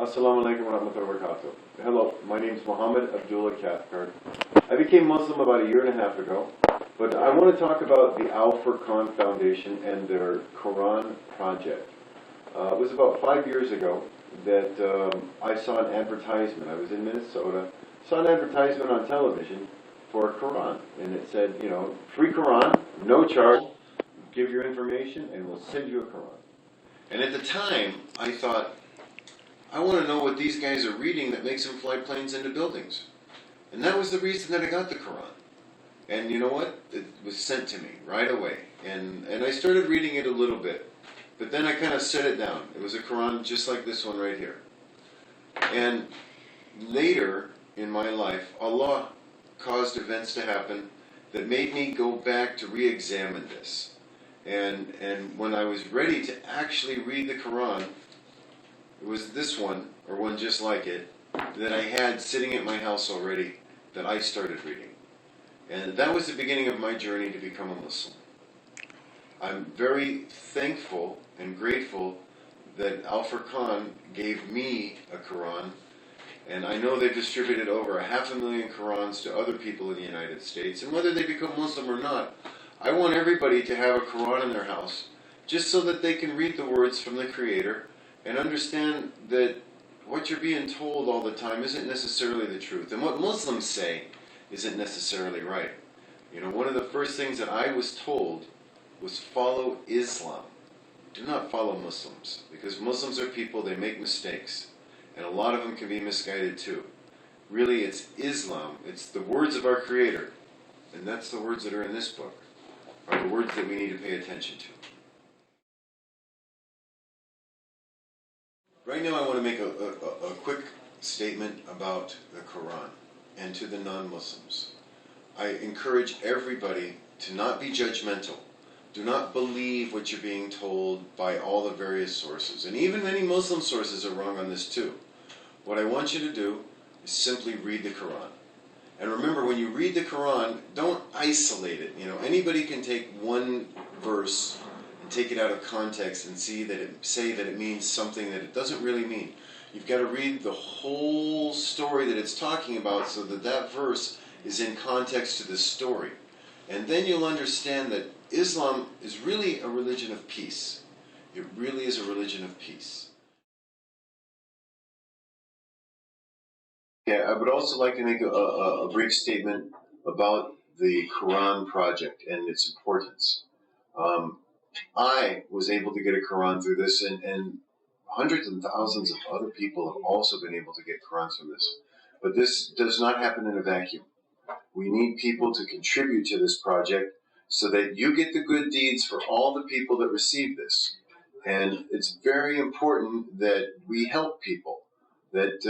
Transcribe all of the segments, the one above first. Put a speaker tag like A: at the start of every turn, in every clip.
A: Assalamu alaikum wa rahmatullahi wa barakatuh. Hello, my name is Mohammed, Abdullah Cathcart. I became Muslim about a year and a half ago, but I want to talk about the Al-Furqaan Foundation and their Quran project. It was about 5 years ago that I saw an advertisement. I was in Minnesota, saw an advertisement on television for a Quran, and it said, you know, free Quran, no charge, give your information and we'll send you a Quran. And at the time, I thought, I want to know what these guys are reading that makes them fly planes into buildings. And that was the reason that I got the Quran. And you know what? It was sent to me right away. And I started reading it a little bit. But then I kind of set it down. It was a Quran just like this one right here. And later in my life, Allah caused events to happen that made me go back to re-examine this. And when I was ready to actually read the Quran, it was this one, or one just like it, that I had sitting at my house already, that I started reading. And that was the beginning of my journey to become a Muslim. I'm very thankful and grateful that Al-Furqaan gave me a Quran, and I know they've distributed over 500,000 Qurans to other people in the United States, and whether they become Muslim or not, I want everybody to have a Quran in their house, just so that they can read the words from the Creator, and understand that what you're being told all the time isn't necessarily the truth. And what Muslims say isn't necessarily right. You know, one of the first things that I was told was follow Islam. Do not follow Muslims. Because Muslims are people, they make mistakes. And a lot of them can be misguided too. Really, it's Islam. It's the words of our Creator. And that's the words that are in this book. Are the words that we need to pay attention to. Right now I want to make a quick statement about the Quran and to the non-Muslims. I encourage everybody to not be judgmental. Do not believe what you're being told by all the various sources. And even many Muslim sources are wrong on this too. What I want you to do is simply read the Quran. And remember, when you read the Quran, don't isolate it. You know, anybody can take one verse and take it out of context and say that it means something that it doesn't really mean. You've got to read the whole story that it's talking about so that that verse is in context to the story. And then you'll understand that Islam is really a religion of peace. It really is a religion of peace. Yeah, I would also like to make a brief statement about the Quran Project and its importance. I was able to get a Quran through this, and hundreds and thousands of other people have also been able to get Qurans from this. But this does not happen in a vacuum. We need people to contribute to this project so that you get the good deeds for all the people that receive this. And it's very important that we help people. That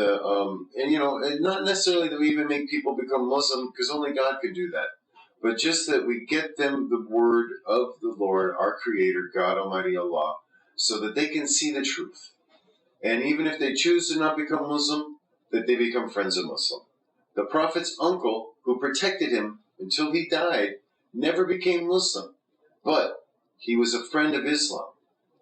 A: and you know, and not necessarily that we even make people become Muslim, because only God could do that. But just that we get them the word of the Lord, our Creator, God Almighty Allah, so that they can see the truth. And even if they choose to not become Muslim, that they become friends of Muslim. The Prophet's uncle, who protected him until he died, never became Muslim. But he was a friend of Islam.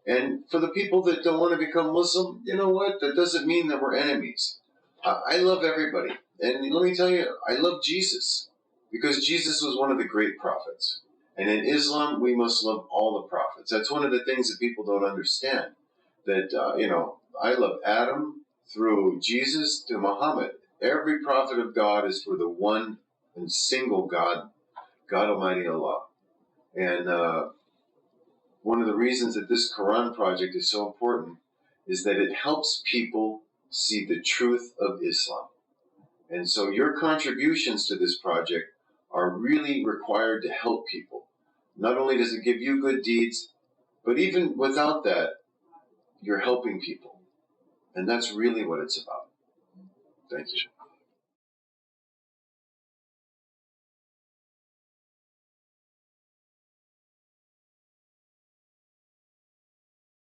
A: And for the people that don't want to become Muslim, you know what? That doesn't mean that we're enemies. I love everybody. And let me tell you, I love Jesus. Because Jesus was one of the great prophets. And in Islam, we must love all the prophets. That's one of the things that people don't understand. That, you know, I love Adam through Jesus to Muhammad. Every prophet of God is for the one and single God, God Almighty Allah. And one of the reasons that this Quran project is so important is that it helps people see the truth of Islam. And so your contributions to this project are really required to help people. Not only does it give you good deeds, but even without that, you're helping people. And that's really what it's about. Thank you.